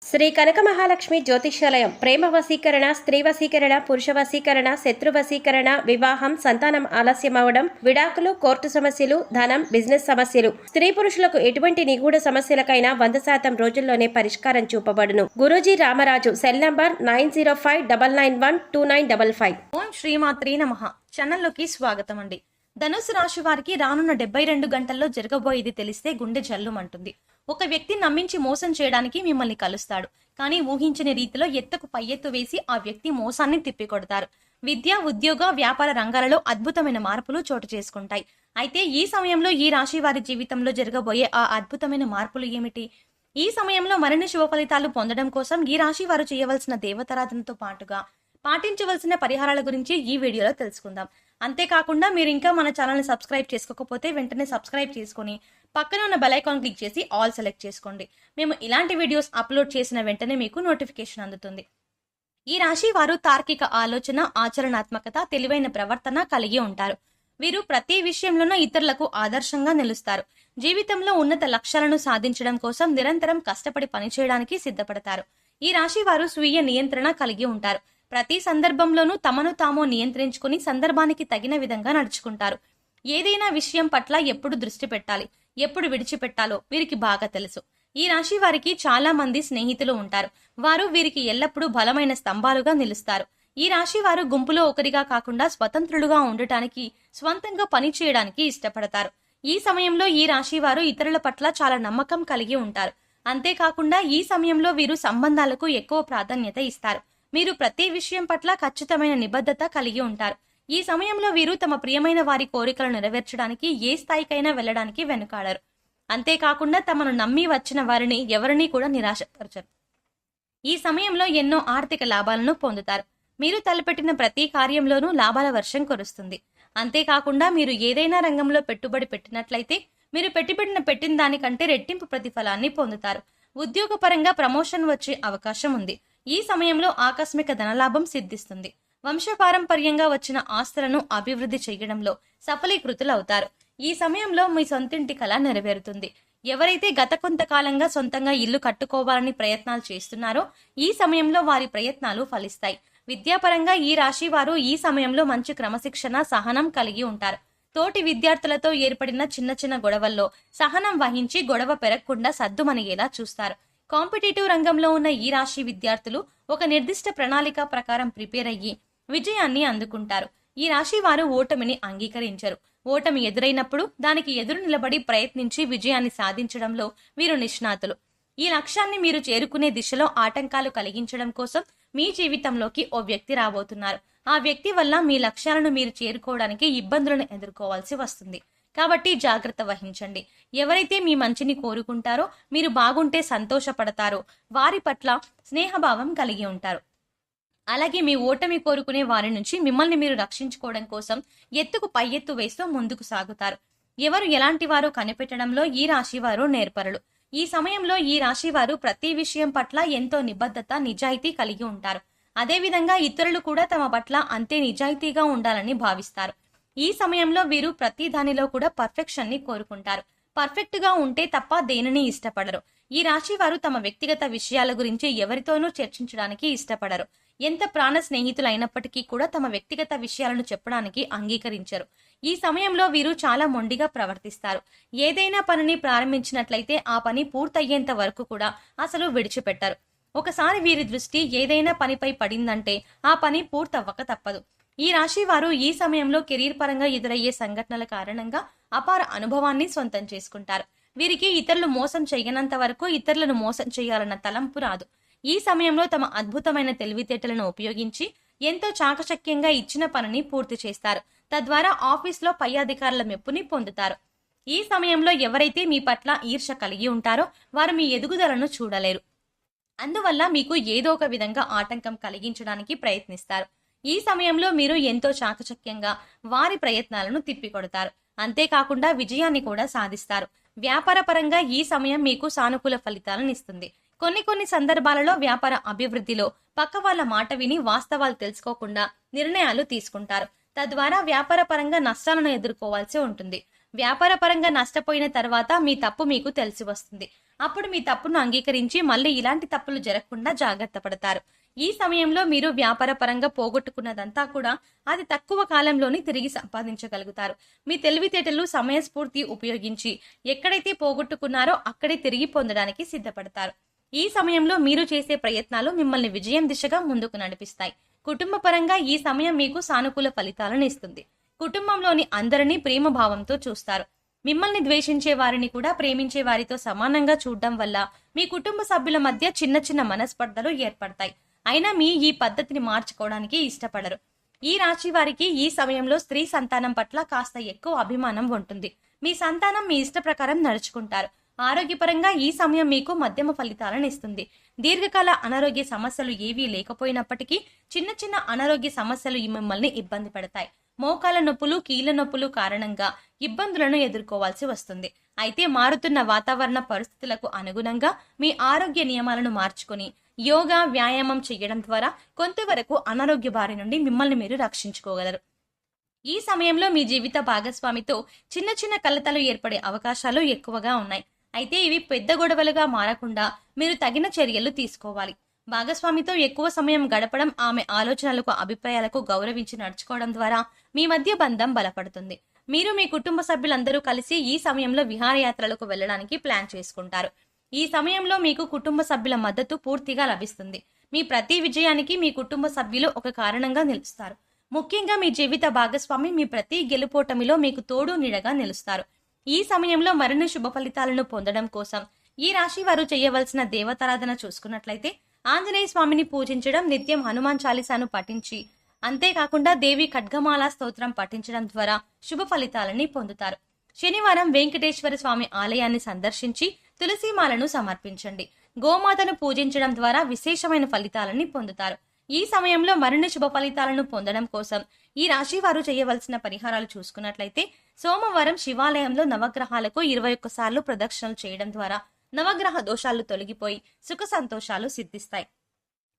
శ్రీ కనక మహాలక్ష్మి జ్యోతిష్యాలయం ప్రేమ వశీకరణ, స్త్రీ వశీకరణ, పురుష వశీకరణ, శత్రు వశీకరణ, వివాహం, సంతానం ఆలస్యం అవడం, విడాకులు, కోర్టు సమస్యలు, ధనం, బిజినెస్ సమస్యలు, స్త్రీ పురుషులకు ఎటువంటి నిగూఢ సమస్యలకైనా 100% రోజుల్లోనే పరిష్కారం చూపబడును. గురూజీ రామరాజు. Cell number 9059912955. ఓం శ్రీమాత్రే నమః. ఛానల్లోకి స్వాగతం అండి. ధనుసు రాశి వారికి రానున్న 72 గంటల్లో జరగబోయేది తెలిస్తే గుండె జల్లుమంటుంది. ఒక వ్యక్తి నమ్మించి మోసం చేయడానికి మిమ్మల్ని కలుస్తాడు. కానీ ఊహించని రీతిలో ఎత్తుకు పై ఎత్తు వేసి ఆ వ్యక్తి మోసాన్ని తిప్పికొడతారు. విద్య, ఉద్యోగ, వ్యాపార రంగాలలో అద్భుతమైన మార్పులు చోటు చేసుకుంటాయి. అయితే ఈ సమయంలో ఈ రాశి వారి జీవితంలో జరగబోయే ఆ అద్భుతమైన మార్పులు ఏమిటి? ఈ సమయంలో మరిన్ని శుభ ఫలితాలు పొందడం కోసం ఈ రాశి వారు చేయవలసిన దేవతారాధనతో పాటుగా పాటించవలసిన పరిహారాల గురించి ఈ వీడియోలో తెలుసుకుందాం. అంతేకాకుండా మీరు ఇంకా మన ఛానల్ని సబ్స్క్రైబ్ చేసుకోకపోతే వెంటనే సబ్స్క్రైబ్ చేసుకుని పక్కన ఉన్న బెల్ ఐకాన్ క్లిక్ చేసి ఆల్ సెలెక్ట్ చేసుకోండి. మేము ఇలాంటి వీడియోస్ అప్లోడ్ చేసిన వెంటనే మీకు నోటిఫికేషన్ అందుతుంది. ఈ రాశి వారు తార్కిక ఆలోచన, ఆచరణాత్మకత, తెలివైన ప్రవర్తన కలిగి ఉంటారు. వీరు ప్రతి విషయంలోనూ ఇతరులకు ఆదర్శంగా నిలుస్తారు. జీవితంలో ఉన్నత లక్ష్యాలను సాధించడం కోసం నిరంతరం కష్టపడి పనిచేయడానికి సిద్ధపడతారు. ఈ రాశి వారు స్వీయ నియంత్రణ కలిగి ఉంటారు. ప్రతి సందర్భంలోనూ తమను తాము నియంత్రించుకుని సందర్భానికి తగిన విధంగా నడుచుకుంటారు. ఏదైనా విషయం పట్ల ఎప్పుడు దృష్టి పెట్టాలి, ఎప్పుడు విడిచిపెట్టాలో వీరికి బాగా తెలుసు. ఈ రాశి వారికి చాలా మంది స్నేహితులు ఉంటారు. వారు వీరికి ఎల్లప్పుడూ బలమైన స్తంభాలుగా నిలుస్తారు. ఈ రాశి వారు గుంపులో ఒకరిగా కాకుండా స్వతంత్రులుగా ఉండటానికి, స్వంతంగా పని చేయడానికి ఇష్టపడతారు. ఈ సమయంలో ఈ రాశి వారు ఇతరుల పట్ల చాలా నమ్మకం కలిగి ఉంటారు. అంతేకాకుండా ఈ సమయంలో వీరు సంబంధాలకు ఎక్కువ ప్రాధాన్యత ఇస్తారు. మీరు ప్రతి విషయం పట్ల ఖచ్చితమైన నిబద్ధత కలిగి ఉంటారు. ఈ సమయంలో వీరు తమ ప్రియమైన వారి కోరికలు నెరవేర్చడానికి ఏ స్థాయికైనా వెళ్లడానికి వెనుకాడరు. అంతేకాకుండా తమను నమ్మి వచ్చిన వారిని ఎవరినీ కూడా నిరాశపరచరు. ఈ సమయంలో ఎన్నో ఆర్థిక లాభాలను పొందుతారు. మీరు తలపెట్టిన ప్రతి కార్యంలోనూ లాభాల వర్షం కురుస్తుంది. అంతేకాకుండా మీరు ఏదైనా రంగంలో పెట్టుబడి పెట్టినట్లయితే మీరు పెట్టిన దానికంటే రెట్టింపు ప్రతిఫలాన్ని పొందుతారు. ఉద్యోగపరంగా ప్రమోషన్ వచ్చే అవకాశం ఉంది. ఈ సమయంలో ఆకస్మిక ధనలాభం సిద్ధిస్తుంది. వంశపారంపర్యంగా వచ్చిన ఆస్తులను అభివృద్ధి చేయడంలో సఫలీకృతులవుతారు. ఈ సమయంలో మీ సొంతింటి కళ నెరవేరుతుంది. ఎవరైతే గత కొంతకాలంగా సొంతంగా ఇల్లు కట్టుకోవాలని ప్రయత్నాలు చేస్తున్నారో ఈ సమయంలో వారి ప్రయత్నాలు ఫలిస్తాయి. విద్యాపరంగా ఈ రాశి వారు ఈ సమయంలో మంచి క్రమశిక్షణ, సహనం కలిగి ఉంటారు. తోటి విద్యార్థులతో ఏర్పడిన చిన్న చిన్న గొడవల్లో సహనం వహించి గొడవ పెరగకుండా సద్దుమణిగేలా చూస్తారు. కాంపిటేటివ్ రంగంలో ఉన్న ఈ రాశి విద్యార్థులు ఒక నిర్దిష్ట ప్రణాళిక ప్రకారం ప్రిపేర్ అయ్యి విజయాన్ని అందుకుంటారు. ఈ రాశి వారు ఓటమిని అంగీకరించరు. ఓటమి ఎదురైనప్పుడు దానికి ఎదురు నిలబడి ప్రయత్నించి విజయాన్ని సాధించడంలో వీరు నిష్ణాతులు. ఈ లక్ష్యాన్ని మీరు చేరుకునే దిశలో ఆటంకాలు కలిగించడం కోసం మీ జీవితంలోకి ఓ వ్యక్తి రాబోతున్నారు. ఆ వ్యక్తి వల్ల మీ లక్ష్యాలను మీరు చేరుకోవడానికి ఇబ్బందులను ఎదుర్కోవాల్సి వస్తుంది. కాబట్టి జాగ్రత్త వహించండి. ఎవరైతే మీ మంచిని కోరుకుంటారో, మీరు బాగుంటే సంతోషపడతారో వారి పట్ల స్నేహభావం కలిగి ఉంటారు. అలాగే మీ ఓటమి కోరుకునే వారి నుంచి మిమ్మల్ని మీరు రక్షించుకోవడం కోసం ఎత్తుకు పై ఎత్తు వేస్తూ ముందుకు సాగుతారు. ఎవరు ఎలాంటి వారో కనిపెట్టడంలో ఈ రాశి వారు నేర్పరులు. ఈ సమయంలో ఈ రాశి వారు ప్రతి విషయం పట్ల ఎంతో నిబద్ధత, నిజాయితీ కలిగి ఉంటారు. అదేవిధంగా ఇతరులు కూడా తమ పట్ల అంతే నిజాయితీగా ఉండాలని భావిస్తారు. ఈ సమయంలో వీరు ప్రతి దానిలో కూడా పర్ఫెక్షన్ ని కోరుకుంటారు. పర్ఫెక్ట్ గా ఉంటే తప్ప దేనిని ఇష్టపడరు. ఈ రాశి వారు తమ వ్యక్తిగత విషయాల గురించి ఎవరితోనూ చర్చించడానికి ఇష్టపడరు. ఎంత ప్రాణ స్నేహితులు అయినప్పటికీ కూడా తమ వ్యక్తిగత విషయాలను చెప్పడానికి అంగీకరించరు. ఈ సమయంలో వీరు చాలా మొండిగా ప్రవర్తిస్తారు. ఏదైనా పనిని ప్రారంభించినట్లయితే ఆ పని పూర్తయ్యేంత వరకు కూడా అసలు విడిచిపెట్టరు. ఒకసారి వీరి దృష్టి ఏదైనా పనిపై పడిందంటే ఆ పని పూర్తవ్వక తప్పదు. ఈ రాశి వారు ఈ సమయంలో కెరీర్ పరంగా ఎదురయ్యే సంఘటనల కారణంగా అపార అనుభవాన్ని సొంతం చేసుకుంటారు. వీరికి ఇతరులు మోసం చేయనంత వరకు ఇతరులను మోసం చేయాలన్న తలంపు రాదు. ఈ సమయంలో తమ అద్భుతమైన తెలివితేటలను ఉపయోగించి ఎంతో చాకచక్యంగా ఇచ్చిన పనిని పూర్తి చేస్తారు. తద్వారా ఆఫీస్లో పై అధికారుల మెప్పుని పొందుతారు. ఈ సమయంలో ఎవరైతే మీ పట్ల ఈర్ష్య కలిగి ఉంటారో వారు మీ ఎదుగుదలను చూడలేరు. అందువల్ల మీకు ఏదో ఒక విధంగా ఆటంకం కలిగించడానికి ప్రయత్నిస్తారు. ఈ సమయంలో మీరు ఎంతో చాకచక్యంగా వారి ప్రయత్నాలను తిప్పికొడతారు. అంతేకాకుండా విజయాన్ని కూడా సాధిస్తారు. వ్యాపార పరంగా ఈ సమయం మీకు సానుకూల ఫలితాలను ఇస్తుంది. కొన్ని సందర్భాలలో వ్యాపార అభివృద్ధిలో పక్క వాళ్ళ మాట విని వాస్తవాలు తెలుసుకోకుండా నిర్ణయాలు తీసుకుంటారు. తద్వారా వ్యాపార పరంగా నష్టాలను ఎదుర్కోవాల్సి ఉంటుంది. వ్యాపార పరంగా నష్టపోయిన తర్వాత మీ తప్పు మీకు తెలిసి వస్తుంది. అప్పుడు మీ తప్పును అంగీకరించి మళ్ళీ ఇలాంటి తప్పులు జరగకుండా జాగ్రత్త పడతారు. ఈ సమయంలో మీరు వ్యాపార పరంగా పోగొట్టుకున్నదంతా కూడా అది తక్కువ కాలంలోనే తిరిగి సంపాదించగలుగుతారు. మీ తెలివితేటలు, సమయస్ఫూర్తి ఉపయోగించి ఎక్కడైతే పోగొట్టుకున్నారో అక్కడే తిరిగి పొందడానికి సిద్ధపడతారు. ఈ సమయంలో మీరు చేసే ప్రయత్నాలు మిమ్మల్ని విజయం దిశగా ముందుకు నడిపిస్తాయి. కుటుంబ పరంగా ఈ సమయం మీకు సానుకూల ఫలితాలను ఇస్తుంది. కుటుంబంలోని అందరినీ ప్రేమ భావంతో చూస్తారు. మిమ్మల్ని ద్వేషించే వారిని కూడా ప్రేమించే వారితో సమానంగా చూడడం వల్ల మీ కుటుంబ సభ్యుల మధ్య చిన్న చిన్న మనస్పర్ధలు ఏర్పడతాయి. అయినా మీ ఈ పద్ధతిని మార్చుకోవడానికి ఇష్టపడరు. ఈ రాశి వారికి ఈ సమయంలో స్త్రీ సంతానం పట్ల కాస్త ఎక్కువ అభిమానం ఉంటుంది. మీ సంతానం మీ ఇష్ట ప్రకారం నడుచుకుంటారు. ఆరోగ్యపరంగా ఈ సమయం మీకు మధ్యమ ఫలితాలను ఇస్తుంది. దీర్ఘకాల అనారోగ్య సమస్యలు ఏవీ లేకపోయినప్పటికీ చిన్న చిన్న అనారోగ్య సమస్యలు మిమ్మల్ని ఇబ్బంది పెడతాయి. మోకాల నొప్పులు, కీళ్ళ నొప్పులు కారణంగా ఇబ్బందులను ఎదుర్కోవాల్సి వస్తుంది. అయితే మారుతున్న వాతావరణ పరిస్థితులకు అనుగుణంగా మీ ఆరోగ్య నియమాలను మార్చుకొని యోగా, వ్యాయామం చేయడం ద్వారా కొంతవరకు అనారోగ్య బారి నుండి మిమ్మల్ని మీరు రక్షించుకోగలరు. ఈ సమయంలో మీ జీవిత భాగస్వామితో చిన్న చిన్న కలతలు ఏర్పడే అవకాశాలు ఎక్కువగా ఉన్నాయి. అయితే ఇవి పెద్ద గొడవలుగా మారకుండా మీరు తగిన చర్యలు తీసుకోవాలి. భాగస్వామితో ఎక్కువ సమయం గడపడం, ఆమె ఆలోచనలకు, అభిప్రాయాలకు గౌరవించి నడుచుకోవడం ద్వారా మీ మధ్య బంధం బలపడుతుంది. మీరు మీ కుటుంబ సభ్యులందరూ కలిసి ఈ సమయంలో విహారయాత్రలకు వెళ్ళడానికి ప్లాన్ చేసుకుంటారు. ఈ సమయంలో మీకు కుటుంబ సభ్యుల మద్దతు పూర్తిగా లభిస్తుంది. మీ ప్రతి విజయానికి మీ కుటుంబ సభ్యులు ఒక కారణంగా నిలుస్తారు. ముఖ్యంగా మీ జీవిత భాగస్వామి మీ ప్రతి గెలుపోటమిలో మీకు తోడు నీడగా నిలుస్తారు. ఈ సమయంలో మరిన్ని శుభ ఫలితాలను పొందడం కోసం ఈ రాశి వారు చేయవలసిన దేవతారాధన చూసుకున్నట్లయితే ఆంజనేయ స్వామిని పూజించడం, నిత్యం హనుమాన్ చాలీసాను పఠించి, అంతేకాకుండా దేవి ఖడ్గమాల స్తోత్రం పఠించడం ద్వారా శుభ ఫలితాలని పొందుతారు. శనివారం వెంకటేశ్వర స్వామి ఆలయాన్ని సందర్శించి తులసిమాలను సమర్పించండి. గోమాతను పూజించడం ద్వారా విశేషమైన ఫలితాలని పొందుతారు. ఈ సమయంలో మరిన్ని శుభ ఫలితాలను పొందడం కోసం ఈ రాశి వారు చేయవలసిన పరిహారాలు చూసుకున్నట్లయితే సోమవారం శివాలయంలో నవగ్రహాలకు 21 సార్లు ప్రదక్షిణలు చేయడం ద్వారా నవగ్రహ దోషాలు తొలగిపోయి సుఖ సంతోషాలు సిద్ధిస్తాయి.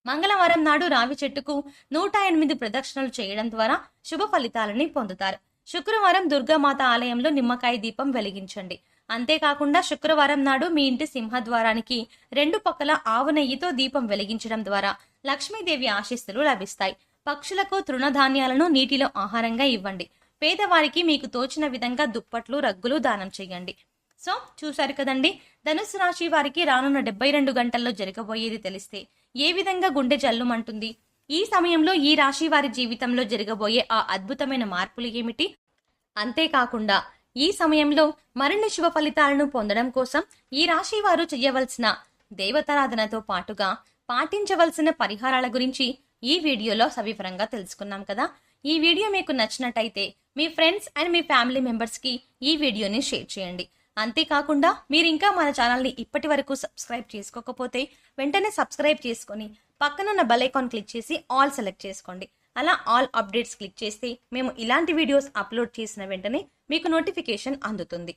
మంగళవారం నాడు రావి చెట్టుకు 108 ప్రదక్షిణలు చేయడం ద్వారా శుభ ఫలితాలని పొందుతారు. శుక్రవారం దుర్గామాత ఆలయంలో నిమ్మకాయ దీపం వెలిగించండి. అంతేకాకుండా శుక్రవారం నాడు మీ ఇంటి సింహద్వారానికి 2 పక్కల ఆవు నెయ్యితో దీపం వెలిగించడం ద్వారా లక్ష్మీదేవి ఆశీస్సులు లభిస్తాయి. పక్షులకు తృణధాన్యాలను నీటిలో ఆహారంగా ఇవ్వండి. పేదవారికి మీకు తోచిన విధంగా దుప్పట్లు, రగ్గులు దానం చేయండి. సో చూశారు కదండి, ధనుసు రాశి వారికి రానున్న 72 గంటల్లో జరగబోయేది తెలిస్తే ఏ విధంగా గుండె జల్లుమంటుంది? ఈ సమయంలో ఈ రాశి వారి జీవితంలో జరగబోయే ఆ అద్భుతమైన మార్పులు ఏమిటి? అంతేకాకుండా ఈ సమయంలో మరిన్ని శుభ ఫలితాలను పొందడం కోసం ఈ రాశి వారు చేయవలసిన దేవతారాధనతో పాటుగా పాటించవలసిన పరిహారాల గురించి ఈ వీడియోలో సవివరంగా తెలుసుకున్నాం కదా. ఈ వీడియో మీకు నచ్చినట్టయితే మీ ఫ్రెండ్స్ అండ్ మీ ఫ్యామిలీ మెంబర్స్ కి ఈ వీడియోని షేర్ చేయండి. అంతేకాకుండా మీరు ఇంకా మన ఛానల్ని ఇప్పటి వరకు సబ్స్క్రైబ్ చేసుకోకపోతే వెంటనే సబ్స్క్రైబ్ చేసుకొని పక్కనున్న బెల్ ఐకాన్ క్లిక్ చేసి ఆల్ సెలెక్ట్ చేసుకోండి. అలా ఆల్ అప్డేట్స్ క్లిక్ చేస్తే మేము ఇలాంటి వీడియోస్ అప్లోడ్ చేసిన వెంటనే మీకు నోటిఫికేషన్ అందుతుంది.